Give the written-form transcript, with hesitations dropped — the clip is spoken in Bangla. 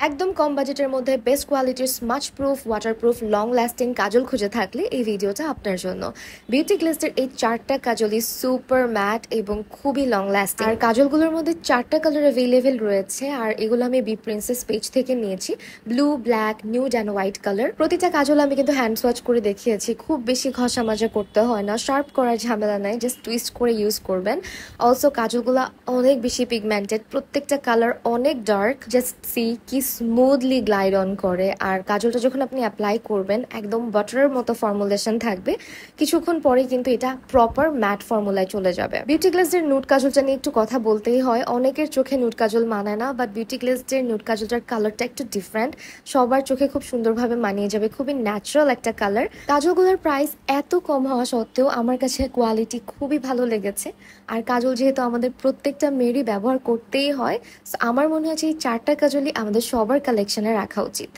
একদম কম বাজেটের মধ্যে বেস্ট কোয়ালিটির smudge proof waterproof long lasting kajal খুঁজে থাকলে এই ভিডিওটা আপনার জন্য। বিউটি গ্লেজের এই চারটা কাজলই সুপার ম্যাট এবং খুবই লং লাস্টিং। আর কাজলগুলোর মধ্যে চারটা কালার অ্যাভেলেবেল রয়েছে, আর এগুলো আমি বি প্রিন্সেস পেজ থেকে নিয়েছি। Blue, black, nude and white colour. প্রতিটা কাজল আমি কিন্তু হ্যান্ড সোয়াচ করে দেখিয়েছি, খুব বেশি ঘষা মাজা করতে হয় না, শার্প করার ঝামেলা নাই, জাস্ট টুইস্ট করে ইউজ করবেন। অলসো কাজলগুলো অনেক বেশি পিগমেন্টেড, প্রত্যেকটা কালার অনেক ডার্ক। জাস্ট সি কি স্মুথলি গ্লাইড অন করে। আর কাজলটা যখন আপনি অ্যাপ্লাই করবেন একদম বাটারের মতো ফর্মুলেশন থাকবে, কিছুক্ষণ পরে কিন্তু এটা প্রপার ম্যাট ফর্মুলায় চলে যাবে। বিউটি গ্লেজের নুড কাজলটা নিয়ে একটু কথা বলতেই হয়। অনেকের চোখে নুড কাজল মানায় না, বাট বিউটি গ্লেজের নুড কাজলটার কালারটা একটু ডিফারেন্ট, সবার চোখে খুব সুন্দরভাবে মানিয়ে যাবে, খুবই ন্যাচারাল একটা কালার। কাজলগুলোর প্রাইস এত কম হওয়া সত্ত্বেও আমার কাছে কোয়ালিটি খুবই ভালো লেগেছে। আর কাজল যেহেতু আমাদের প্রত্যেকটা মেয়েরই ব্যবহার করতেই হয়, আমার মনে হচ্ছে এই চারটা কাজলই আমাদের সবার কালেকশনে রাখা উচিত।